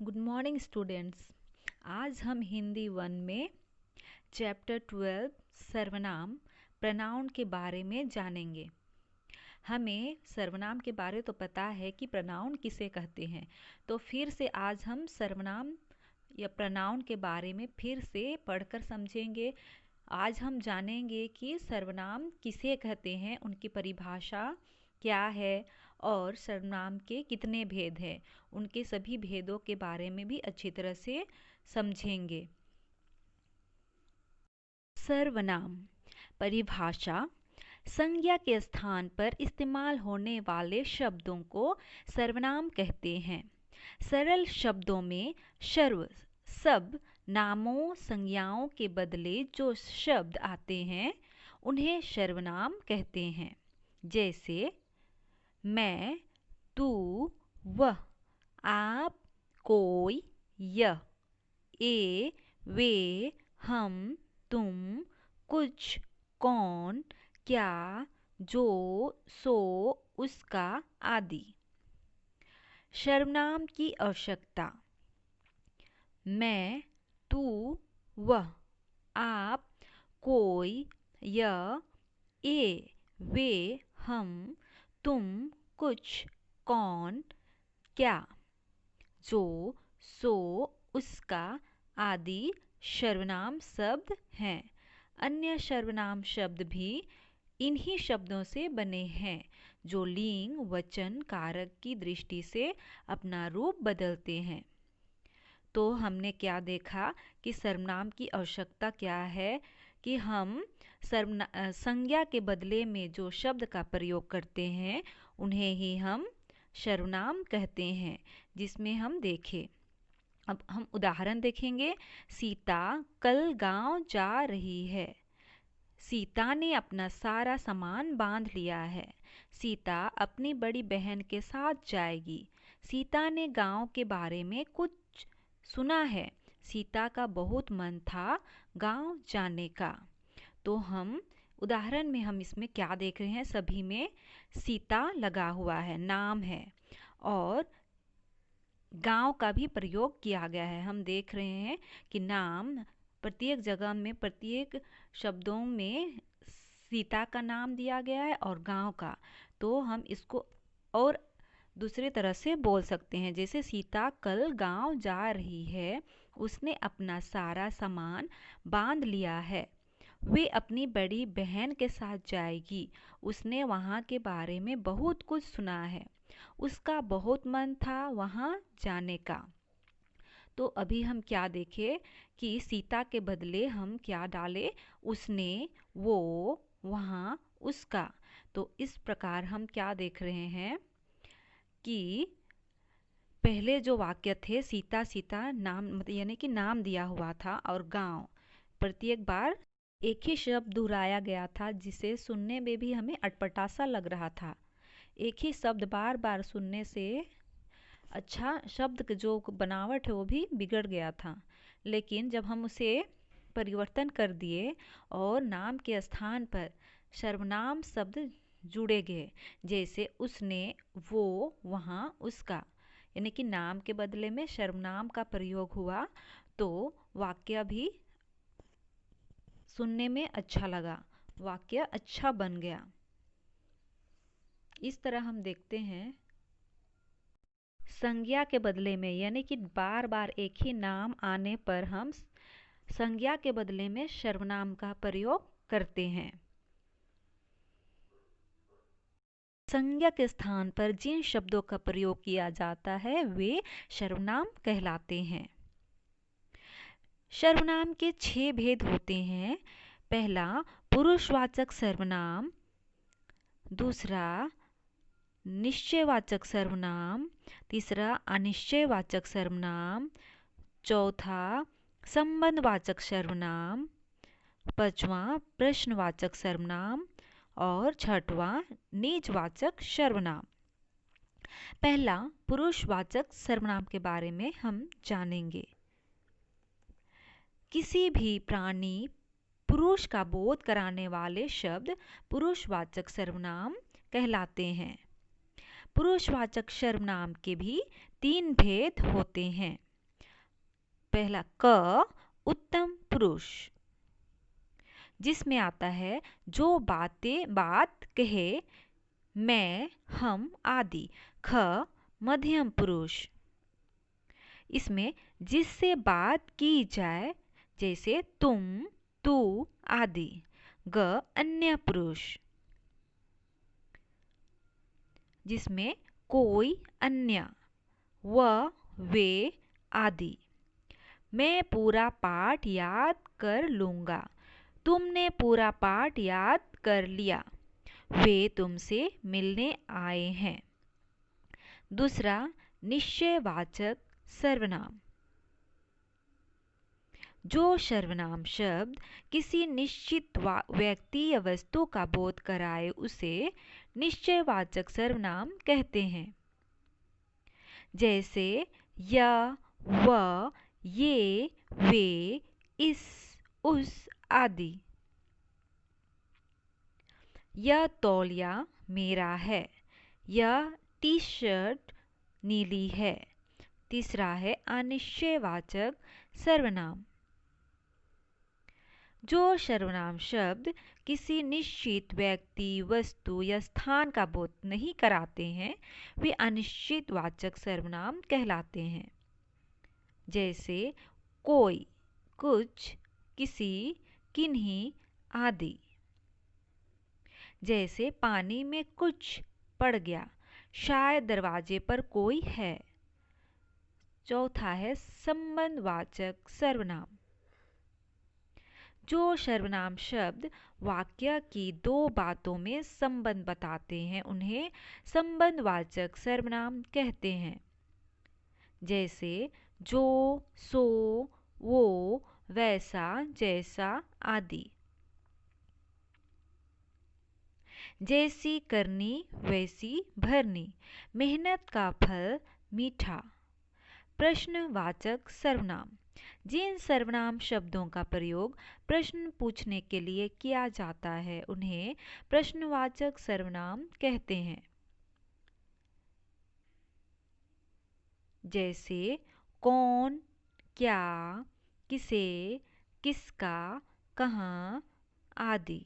Good morning students. आज हम हिंदी 1 में चैप्टर 12 सर्वनाम प्रनाउन के बारे में जानेंगे। हमें सर्वनाम के बारे तो पता है कि प्रनाउन किसे कहते हैं, तो फिर से आज हम सर्वनाम या प्रनाउन के बारे में फिर से पढ़कर समझेंगे। आज हम जानेंगे कि सर्वनाम किसे कहते हैं, उनकी परिभाषा क्या है और सर्वनाम के कितने भेद हैं, उनके सभी भेदों के बारे में भी अच्छी तरह से समझेंगे। सर्वनाम परिभाषा संज्ञा के स्थान पर इस्तेमाल होने वाले शब्दों को सर्वनाम कहते हैं। सरल शब्दों में सर्व सब नामों संज्ञाओं के बदले जो शब्द आते हैं उन्हें सर्वनाम कहते हैं। जैसे मैं, तू, वह, आप, कोई, यह, ए, वे, हम, तुम, कुछ, कौन, क्या, जो, सो, उसका आदि। सर्वनाम की आवश्यकता। मैं, तू, वह, आप, कोई, यह, ए, वे, हम, तुम, कुछ, कौन, क्या, जो, सो, उसका आदि सर्वनाम शब्द हैं। अन्य सर्वनाम शब्द भी इन्हीं शब्दों से बने हैं जो लिंग, वचन, कारक की दृष्टि से अपना रूप बदलते हैं। तो हमने क्या देखा कि सर्वनाम की आवश्यकता क्या है कि हम संज्ञा के बदले में जो शब्द का प्रयोग करते हैं उन्हें ही हम सर्वनाम कहते हैं। जिसमें हम देखें, अब हम उदाहरण देखेंगे। सीता कल गांव जा रही है। सीता ने अपना सारा सामान बांध लिया है। सीता अपनी बड़ी बहन के साथ जाएगी। सीता ने गांव के बारे में कुछ सुना है। सीता का बहुत मन था गांव जाने का। तो हम उदाहरण में हम इसमें क्या देख रहे हैं, सभी में सीता लगा हुआ है, नाम है, और गांव का भी प्रयोग किया गया है। हम देख रहे हैं कि नाम प्रत्येक जगह में, प्रत्येक शब्दों में सीता का नाम दिया गया है और गांव का। तो हम इसको और दूसरे तरह से बोल सकते हैं, जैसे सीता कल गांव जा रही है। उसने अपना सारा सामान बांध लिया है। वे अपनी बड़ी बहन के साथ जाएगी। उसने वहाँ के बारे में बहुत कुछ सुना है। उसका बहुत मन था वहाँ जाने का। तो अभी हम क्या देखें कि सीता के बदले हम क्या डालें, उसने, वो, वहाँ, उसका। तो इस प्रकार हम क्या देख रहे हैं कि पहले जो वाक्य थे, सीता सीता नाम यानी कि नाम दिया हुआ था, और गांव प्रत्येक बार एक ही शब्द दोहराया गया था, जिसे सुनने में भी हमें अटपटा सा लग रहा था। एक ही शब्द बार बार सुनने से अच्छा शब्द की जो बनावट है वो भी बिगड़ गया था। लेकिन जब हम उसे परिवर्तन कर दिए और नाम के स्थान पर सर्वनाम शब्द जुड़े गए, जैसे उसने, वो, वहाँ, उसका, यानी कि नाम के बदले में सर्वनाम का प्रयोग हुआ, तो वाक्य भी सुनने में अच्छा लगा, वाक्य अच्छा बन गया। इस तरह हम देखते हैं संज्ञा के बदले में, यानी कि बार बार एक ही नाम आने पर हम संज्ञा के बदले में सर्वनाम का प्रयोग करते हैं। संज्ञा के स्थान पर जिन शब्दों का प्रयोग किया जाता है वे सर्वनाम कहलाते हैं। सर्वनाम के 6 भेद होते हैं। पहला पुरुषवाचक सर्वनाम, दूसरा निश्चयवाचक सर्वनाम, तीसरा अनिश्चयवाचक सर्वनाम, चौथा संबंधवाचक सर्वनाम, पांचवा प्रश्नवाचक सर्वनाम और छठवां निजवाचक सर्वनाम। पहला पुरुषवाचक सर्वनाम के बारे में हम जानेंगे। किसी भी प्राणी पुरुष का बोध कराने वाले शब्द पुरुषवाचक सर्वनाम कहलाते हैं। पुरुषवाचक सर्वनाम के भी 3 भेद होते हैं। पहला क उत्तम पुरुष, जिसमें आता है जो बात कहे, मैं, हम आदि। ख मध्यम पुरुष, इसमें जिससे बात की जाए, जैसे तुम, तू आदि। ग अन्य पुरुष, जिसमें कोई, अन्य, व, वे आदि। मैं पूरा पाठ याद कर लूँगा, तुमने पूरा पाठ याद कर लिया, वे तुमसे मिलने आए हैं। दूसरा निश्चयवाचक सर्वनाम, जो सर्वनाम शब्द किसी निश्चित व्यक्ति या वस्तु का बोध कराए उसे निश्चयवाचक सर्वनाम कहते हैं। जैसे यह, वह, ये, वे, इस, उस आदि। यह तौलिया मेरा है, यह टी शर्ट नीली है। तीसरा है अनिश्चयवाचक सर्वनाम, जो सर्वनाम शब्द किसी निश्चित व्यक्ति, वस्तु या स्थान का बोध नहीं कराते हैं, वे अनिश्चितवाचक सर्वनाम कहलाते हैं। जैसे कोई, कुछ, किसी, किन्हीं आदि। जैसे पानी में कुछ पड़ गया, शायद दरवाजे पर कोई है। चौथा है संबंधवाचक सर्वनाम, जो सर्वनाम शब्द वाक्य की दो बातों में संबंध बताते हैं, उन्हें संबंधवाचक सर्वनाम कहते हैं। जैसे जो, सो, वो, वैसा, जैसा आदि। जैसी करनी वैसी भरनी, मेहनत का फल मीठा। प्रश्नवाचक सर्वनाम, जिन सर्वनाम शब्दों का प्रयोग प्रश्न पूछने के लिए किया जाता है, उन्हें प्रश्नवाचक सर्वनाम कहते हैं। जैसे कौन, क्या, किसे, किसका, कहाँ आदि।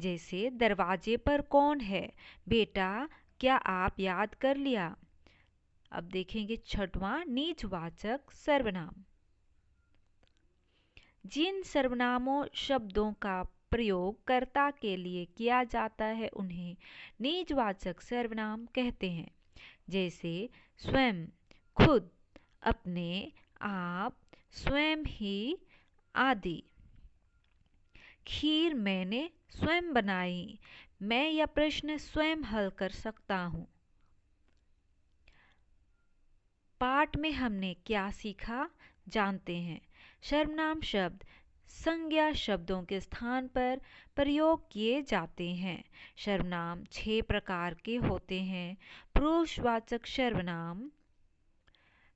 जैसे दरवाजे पर कौन है, बेटा क्या आप याद कर लिया। अब देखेंगे छठवां नीचवाचक सर्वनाम, जिन सर्वनामों शब्दों का प्रयोग कर्ता के लिए किया जाता है, उन्हें नीचवाचक सर्वनाम कहते हैं। जैसे स्वयं, खुद, अपने, आप, स्वयं ही आदि। खीर मैंने स्वयं बनाई, मैं यह प्रश्न स्वयं हल कर सकता हूँ। पाठ में हमने क्या सीखा जानते हैं। सर्वनाम शब्द संज्ञा शब्दों के स्थान पर प्रयोग किए जाते हैं। सर्वनाम 6 प्रकार के होते हैं। पुरुषवाचक सर्वनाम,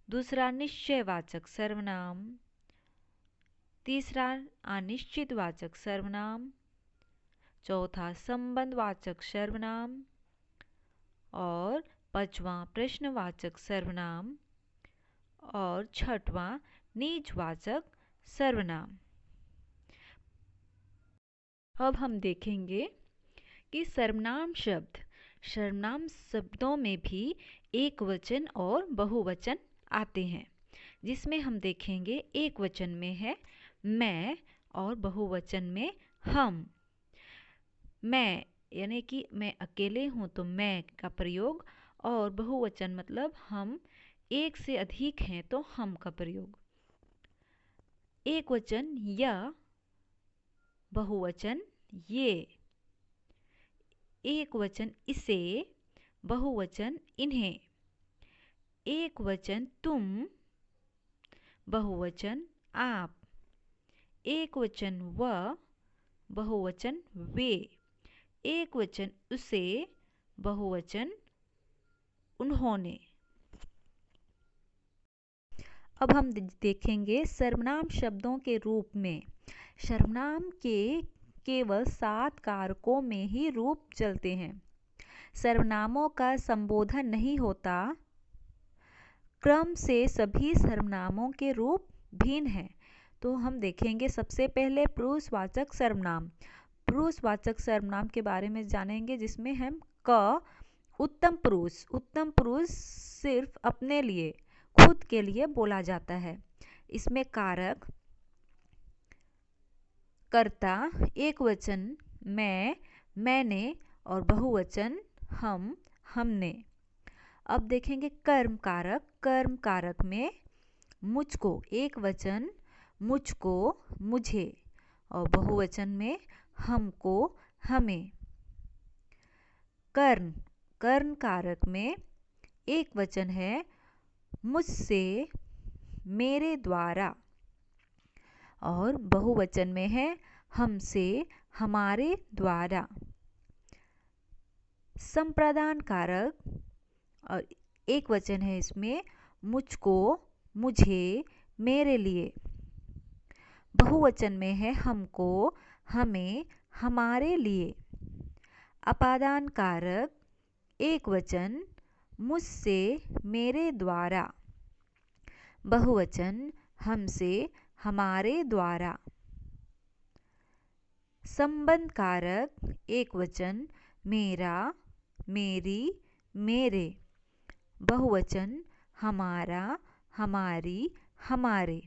दूसरा निश्चयवाचक सर्वनाम, तीसरा अनिश्चितवाचक सर्वनाम, चौथा संबंधवाचक सर्वनाम और पांचवा प्रश्नवाचक सर्वनाम और छठवां निजवाचक सर्वनाम। अब हम देखेंगे कि सर्वनाम शब्दों में भी एक वचन और बहुवचन आते हैं, जिसमें हम देखेंगे एक वचन में है मैं और बहुवचन में हम। मैं यानी कि मैं अकेले हूँ तो मैं का प्रयोग, और बहुवचन मतलब हम एक से अधिक हैं तो हम का प्रयोग। एक वचन यह, बहुवचन ये। एक वचन इसे, बहुवचन इन्हें। एक वचन तुम, बहुवचन आप। एक वचन वह, बहुवचन वे। एक वचन उसे, बहुवचन उन्होंने। अब हम देखेंगे सर्वनाम शब्दों के रूप में। सर्वनाम के केवल 7 कारकों में ही रूप चलते हैं। सर्वनामों का संबोधन नहीं होता। क्रम से सभी सर्वनामों के रूप भिन्न हैं। तो हम देखेंगे सबसे पहले पुरुषवाचक सर्वनाम। पुरुषवाचक सर्वनाम के बारे में जानेंगे, जिसमें हम क उत्तम पुरुष सिर्फ अपने लिए, खुद के लिए बोला जाता है। इसमें कारक कर्ता, एक वचन मैं, मैंने और बहुवचन हम, हमने। अब देखेंगे कर्म कारक। कर्म कारक में मुझको, एक वचन मुझको, मुझे, और बहुवचन में हमको, हमें। कर्ण, कर्ण कारक में एक वचन है मुझसे, मेरे द्वारा, और बहुवचन में है हमसे, हमारे द्वारा। संप्रदान कारक, और एक वचन है इसमें मुझको, मुझे, मेरे लिए। बहुवचन में है हमको, हमें, हमारे लिए। अपादान कारक, एक वचन मुझसे, मेरे द्वारा, बहुवचन हमसे, हमारे द्वारा। संबंध कारक, एक वचन मेरा, मेरी, मेरे, बहुवचन हमारा, हमारी, हमारे।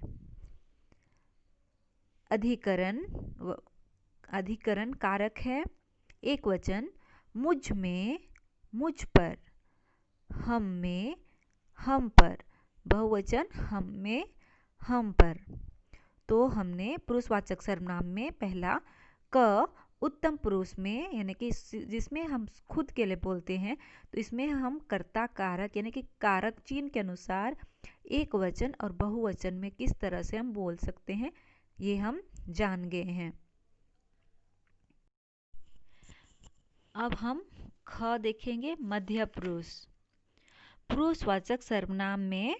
अधिकरण, अधिकरण कारक है, एक वचन मुझ में, मुझ पर, हम में, हम पर, बहुवचन हम में, हम पर। तो हमने पुरुषवाचक सर्वनाम में पहला क उत्तम पुरुष में, यानी कि जिसमें हम खुद के लिए बोलते हैं, तो इसमें हम कर्ता कारक यानी कि कारक चिन्ह के अनुसार एक वचन और बहुवचन में किस तरह से हम बोल सकते हैं, ये हम जान गए हैं। अब हम ख देखेंगे, मध्य पुरुष। पुरुषवाचक सर्वनाम में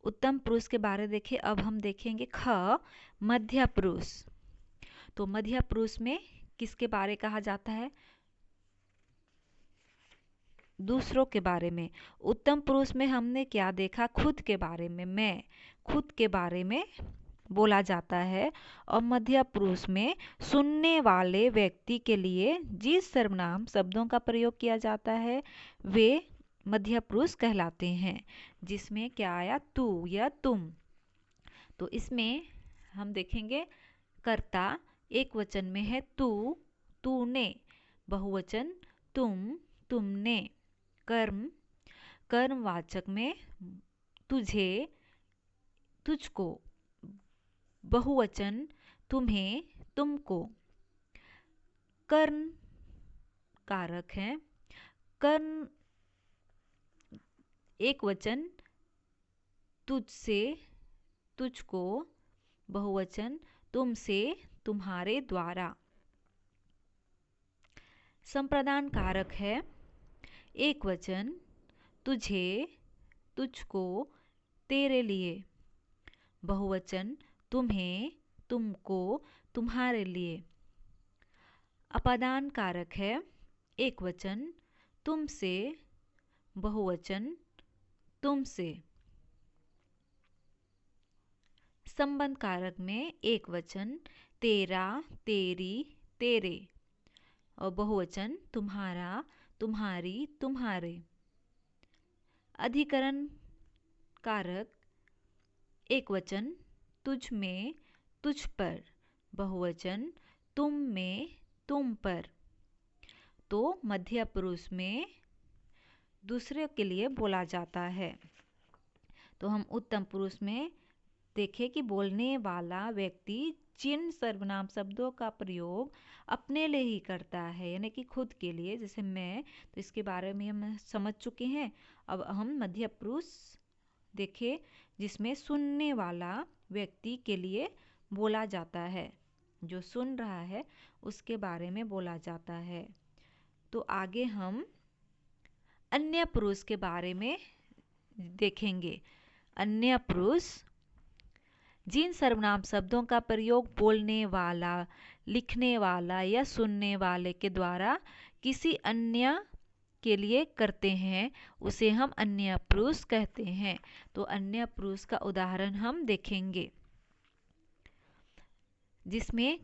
उत्तम पुरुष के बारे देखें। अब हम देखेंगे ख मध्य पुरुष। तो मध्य पुरुष में किसके बारे कहा जाता है? दूसरों के बारे में। उत्तम पुरुष में हमने क्या देखा? खुद के बारे में, मैं, खुद के बारे में बोला जाता है। और मध्य पुरुष में सुनने वाले व्यक्ति के लिए जिस सर्वनाम शब्दों का प्रयोग किया जाता है वे मध्य पुरुष कहलाते हैं। जिसमें क्या आया? तू या तुम। तो इसमें हम देखेंगे कर्ता एक वचन में है तू, तूने, बहुवचन तुम, तुमने। कर्म, कर्मवाचक में तुझे, तुझको, बहुवचन तुम्हें, तुमको। कर्ण कारक है। कर्ण एक वचन तुझसे, तुझको, बहुवचन तुमसे, तुम्हारे द्वारा। संप्रदान कारक है। एक वचन तुझे, तुझको, तेरे लिए, बहुवचन तुम्हें, तुमको, तुम्हारे लिए। अपादान कारक है। एक वचन तुमसे, बहुवचन तुमसे। संबंध कारक में एक वचन तेरा, तेरी, तेरे, और बहुवचन तुम्हारा, तुम्हारी, तुम्हारे। अधिकरण कारक एक वचन तुझ में, तुझ पर, बहुवचन तुम में, तुम पर। तो मध्य पुरुष में दूसरे के लिए बोला जाता है। तो हम उत्तम पुरुष में देखें कि बोलने वाला व्यक्ति जिन सर्वनाम शब्दों का प्रयोग अपने लिए ही करता है, यानी कि खुद के लिए, जैसे मैं, तो इसके बारे में हम समझ चुके हैं। अब हम मध्य पुरुष देखें जिसमें सुनने वाला व्यक्ति के लिए बोला जाता है, जो सुन रहा है उसके बारे में बोला जाता है। तो आगे हम अन्य पुरुष के बारे में देखेंगे। अन्य पुरुष जिन सर्वनाम शब्दों का प्रयोग बोलने वाला, लिखने वाला या सुनने वाले के द्वारा किसी अन्य के लिए करते हैं उसे हम अन्य पुरुष कहते हैं। तो अन्य पुरुष का उदाहरण हम देखेंगे, जिसमें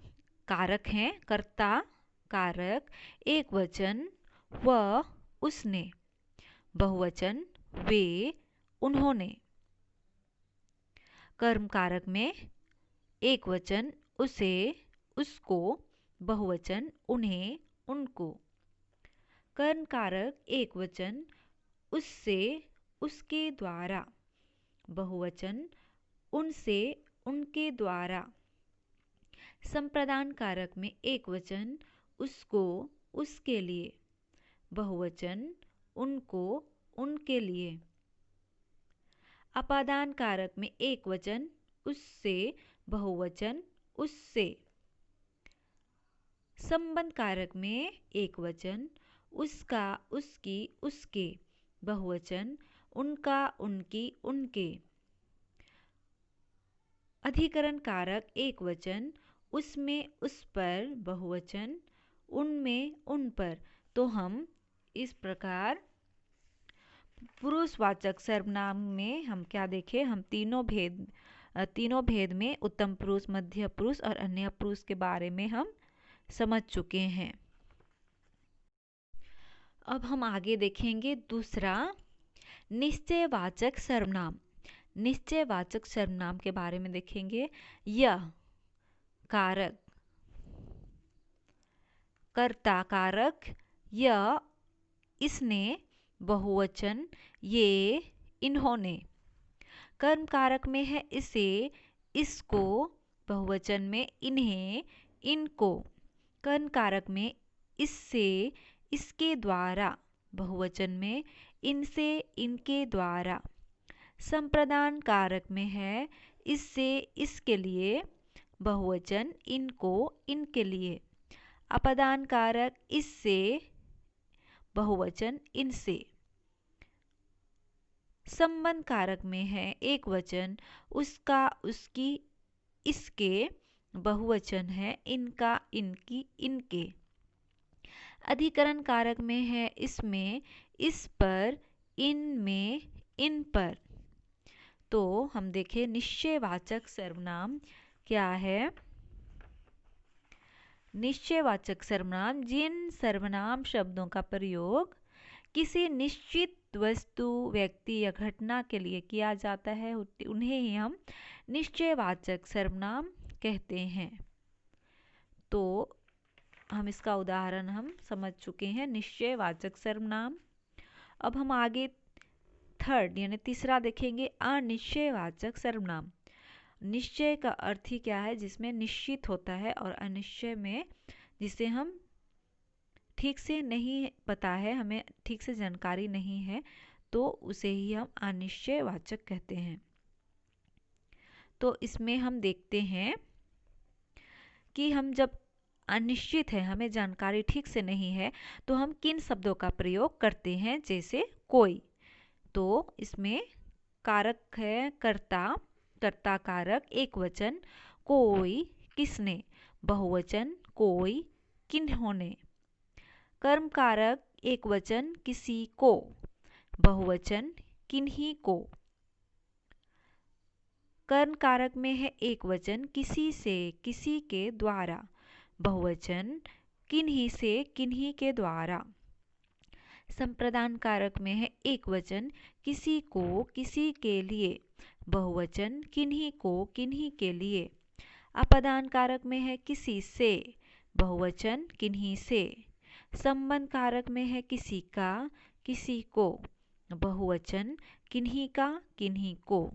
कारक हैं कर्ता कारक, एक वचन वह उसने, बहुवचन वे उन्होंने। कर्म कारक में एक वचन उसे उसको, बहुवचन उन्हें उनको। कर्म कारक एक वचन उससे उसके द्वारा, बहुवचन उनसे उनके द्वारा। संप्रदान कारक में एक वचन उसको उसके लिए, बहुवचन उनको उनके लिए। अपादान कारक में एक वचन उससे, बहुवचन उससे। संबंध कारक में एक वचन उसका उसकी उसके, बहुवचन उनका उनकी उनके। अधिकरण कारक एक वचन उसमें उस पर, बहुवचन उनमें उन पर। तो हम इस प्रकार पुरुषवाचक सर्वनाम में हम क्या देखें, हम तीनों भेद में उत्तम पुरुष, मध्य पुरुष और अन्य पुरुष के बारे में हम समझ चुके हैं। अब हम आगे देखेंगे दूसरा, निश्चयवाचक सर्वनाम। निश्चयवाचक सर्वनाम के बारे में देखेंगे। यह कारक कर्ता कारक, यह इसने, बहुवचन ये इन्होंने। कर्म कारक में है इसे इसको, बहुवचन में इन्हें इनको। कर्म कारक में इससे इसके द्वारा, बहुवचन में इनसे इनके द्वारा। संप्रदान कारक में है इससे इसके लिए, बहुवचन इनको इनके लिए। अपदान कारक इससे, बहुवचन इनसे। संबंध कारक में है एक वचन उसका उसकी इसके, बहुवचन है इनका इनकी इनके। अधिकरण कारक में है इसमें इस पर, इनमें इन पर। तो हम देखें निश्चयवाचक सर्वनाम क्या है। निश्चयवाचक सर्वनाम जिन सर्वनाम शब्दों का प्रयोग किसी निश्चित वस्तु, व्यक्ति या घटना के लिए किया जाता है उन्हें ही हम निश्चयवाचक सर्वनाम कहते हैं। तो हम इसका उदाहरण हम समझ चुके हैं, निश्चयवाचक सर्वनाम। अब हम आगे थर्ड यानी तीसरा देखेंगे, अनिश्चयवाचक सर्वनाम। निश्चय का अर्थ ही क्या है, जिसमें निश्चित होता है, और अनिश्चय में जिसे हम ठीक से नहीं पता है, हमें ठीक से जानकारी नहीं है, तो उसे ही हम अनिश्चयवाचक कहते हैं। तो इसमें हम देखते हैं कि हम जब अनिश्चित है, हमें जानकारी ठीक से नहीं है, तो हम किन शब्दों का प्रयोग करते हैं, जैसे कोई। तो इसमें कारक है कर्ता, कर्ता कारक एक वचन कोई किसने, बहुवचन कोई किन्होंने। कर्म कारक एक वचन किसी को, बहुवचन किन्हीं को। कर्म कारक में है एक वचन किसी से, किसी के द्वारा, बहुवचन किन्हीं से किन्हीं के द्वारा। संप्रदान कारक में है एक वचन किसी को, किसी के लिए, बहुवचन किन्हीं को किन्हीं के लिए। अपदान कारक में है किसी से, बहुवचन किन्हीं से। संबंध कारक में है किसी का, किसी को, बहुवचन किन्हीं का किन्हीं को।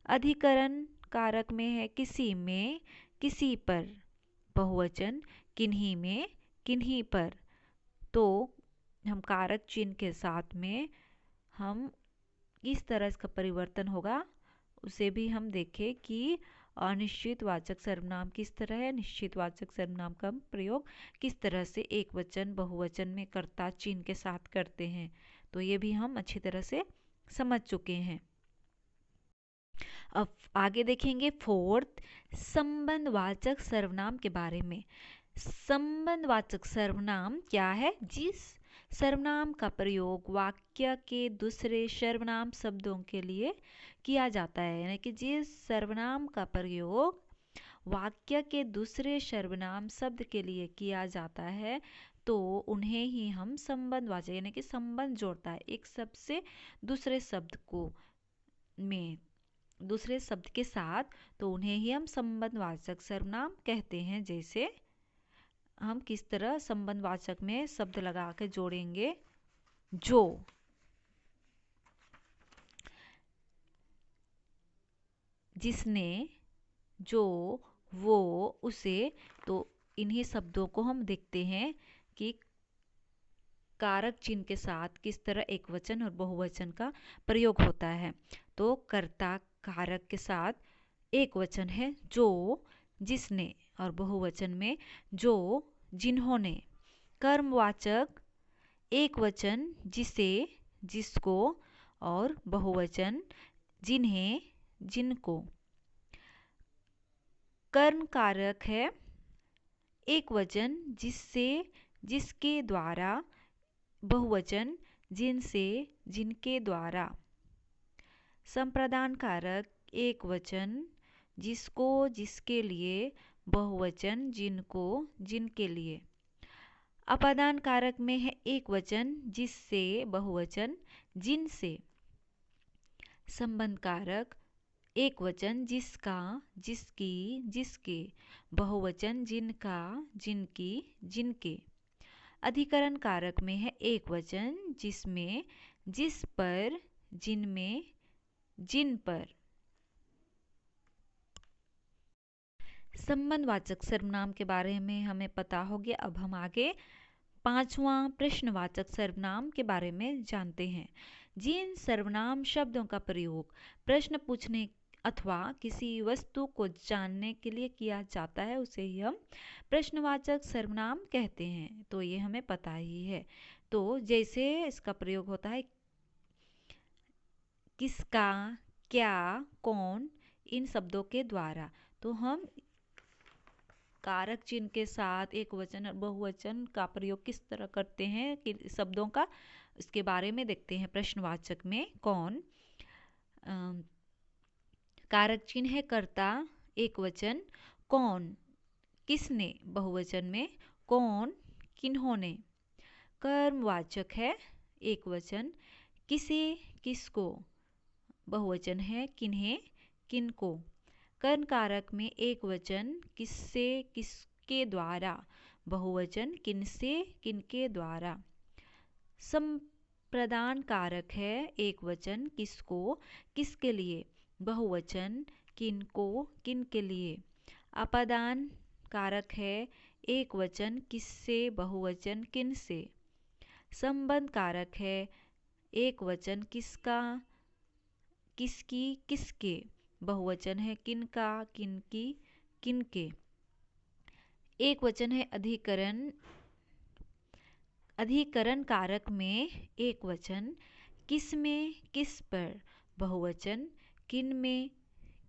अधिकरण कारक में है किसी में, किसी पर, बहुवचन किन्हीं में किन्हीं पर। तो हम कारक चिन्ह के साथ में हम किस तरह इसका परिवर्तन होगा उसे भी हम देखें कि अनिश्चित वाचक सर्वनाम किस तरह है, निश्चित वाचक सर्वनाम का प्रयोग किस तरह से एक वचन, बहुवचन में कर्ता चिन्ह के साथ करते हैं। तो ये भी हम अच्छी तरह से समझ चुके हैं। अब आगे देखेंगे फोर्थ, संबंधवाचक सर्वनाम के बारे में। संबंधवाचक सर्वनाम क्या है, जिस सर्वनाम का प्रयोग वाक्य के दूसरे सर्वनाम शब्दों के लिए किया जाता है, यानी कि जिस सर्वनाम का प्रयोग वाक्य के दूसरे सर्वनाम शब्द के लिए किया जाता है तो उन्हें ही हम संबंधवाचक, यानी कि संबंध जोड़ता है एक शब्द से दूसरे शब्द को में दूसरे शब्द के साथ, तो उन्हें ही हम संबंधवाचक सर्वनाम कहते हैं। जैसे हम किस तरह संबंधवाचक में शब्द लगा के जोड़ेंगे, जो, जिसने, जो, वो, उसे। तो इन्हीं शब्दों को हम देखते हैं कि कारक चिन्ह के साथ किस तरह एक वचन और बहुवचन का प्रयोग होता है। तो कर्ता कारक के साथ एक वचन है जो, जिसने, और बहुवचन में जो, जिन्होंने। कर्मवाचक एक वचन जिसे, जिसको, और बहुवचन जिन्हें, जिनको। कर्म कारक है एक वचन जिससे, जिसके द्वारा, बहुवचन जिनसे, जिनके द्वारा। संप्रदान कारक एक वचन जिसको, जिसके लिए, बहुवचन जिनको, जिनके लिए। अपादान कारक में है एक वचन जिससे, बहुवचन जिनसे। संबंध कारक एक वचन जिसका, जिसकी, जिसके, बहुवचन जिनका, जिनकी, जिनके। अधिकरण कारक में है एक वचन जिसमें, जिस पर, जिनमें, जिन पर। संबंधवाचक सर्वनाम के बारे में हमें पता हो गया। अब हम आगे पांचवा प्रश्नवाचक सर्वनाम के बारे में जानते हैं। जिन सर्वनाम शब्दों का प्रयोग प्रश्न पूछने अथवा किसी वस्तु को जानने के लिए किया जाता है उसे ही हम प्रश्नवाचक सर्वनाम कहते हैं। तो ये हमें पता ही है। तो जैसे इसका प्रयोग होता है किसका, क्या, कौन, इन शब्दों के द्वारा। तो हम कारक चिन्ह के साथ एक वचन और बहुवचन का प्रयोग किस तरह करते हैं कि शब्दों का, इसके बारे में देखते हैं। प्रश्नवाचक में कौन, कारक चिन्ह है कर्ता एक वचन, कौन, किसने, बहुवचन में कौन, किन्होंने। कर्मवाचक है एक वचन किसे, किसको, बहुवचन है किन्हें, किनको। कर्म कारक में एक वचन किससे, किसके द्वारा, बहुवचन किनसे, किनके द्वारा। संप्रदान कारक है एक वचन किसको, किसके लिए, बहुवचन किनको, किनके लिए। अपादान कारक है एक वचन किससे, बहुवचन किनसे। संबंध कारक है एक वचन किसका, किसकी, किसके, बहुवचन है किनका, किनकी, किनके। एक वचन है अधिकरण, अधिकरण कारक में एक वचन किस में, किस पर, बहुवचन किन में,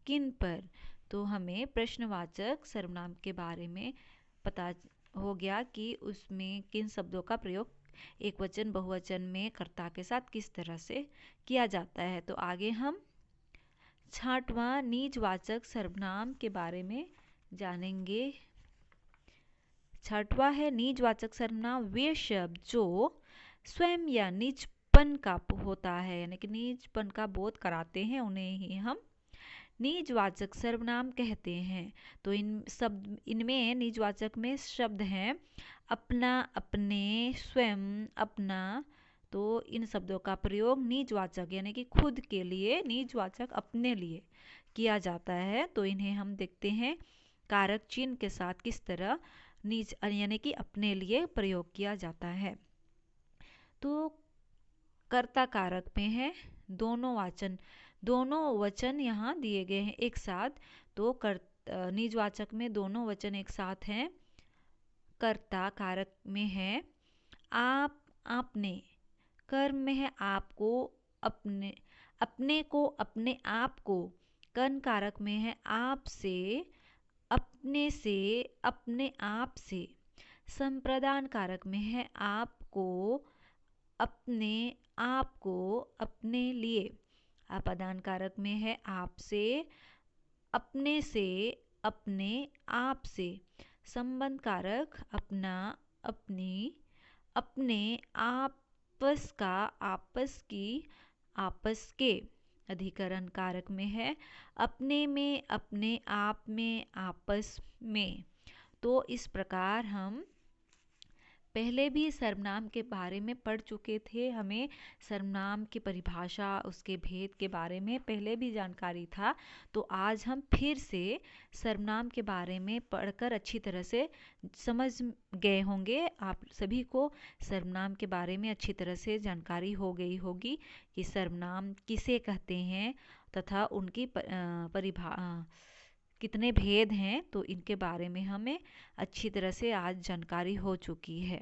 किन पर। तो हमें प्रश्नवाचक सर्वनाम के बारे में पता हो गया कि उसमें किन शब्दों का प्रयोग एक वचन बहुवचन में कर्ता के साथ किस तरह से किया जाता है। तो आगे हम छठवां निजवाचक सर्वनाम के बारे में जानेंगे। छठवां है निजवाचक सर्वनाम वे शब्द जो स्वयं या निजपन का होता है, यानी कि निजपन का बोध कराते हैं, उन्हें ही हम निजवाचक सर्वनाम कहते हैं। तो इनमें निजवाचक में शब्द हैं अपना, अपने, स्वयं, अपना। तो इन शब्दों का प्रयोग निजवाचक यानी कि खुद के लिए, निजवाचक अपने लिए किया जाता है। तो इन्हें हम देखते हैं कारक चिन्ह के साथ किस तरह निज यानी कि अपने लिए प्रयोग किया जाता है। तो कर्ता कारक में है दोनों वचन यहाँ दिए गए हैं एक साथ। तो निजवाचक में दोनों वचन एक साथ हैं। कर्ता कारक में है आप, आपने। कर्म में है आपको, अपने, अपने को, अपने आप को। कर्म कारक में है आप से, अपने से, अपने आप से। संप्रदान कारक में है आपको, अपने आप को, अपने लिए। आपादान कारक में है आपसे, अपने से, अपने आप से। संबंध कारक अपना, अपनी, अपने, आपस का, आपस की, आपस के। अधिकरण कारक में है अपने में, अपने आप में, आपस में। तो इस प्रकार हम पहले भी सर्वनाम के बारे में पढ़ चुके थे। हमें सर्वनाम की परिभाषा, उसके भेद के बारे में पहले भी जानकारी था। तो आज हम फिर से सर्वनाम के बारे में पढ़कर अच्छी तरह से समझ गए होंगे। आप सभी को सर्वनाम के बारे में अच्छी तरह से जानकारी हो गई होगी कि सर्वनाम किसे कहते हैं तथा उनकी कितने भेद हैं। तो इनके बारे में हमें अच्छी तरह से आज जानकारी हो चुकी है।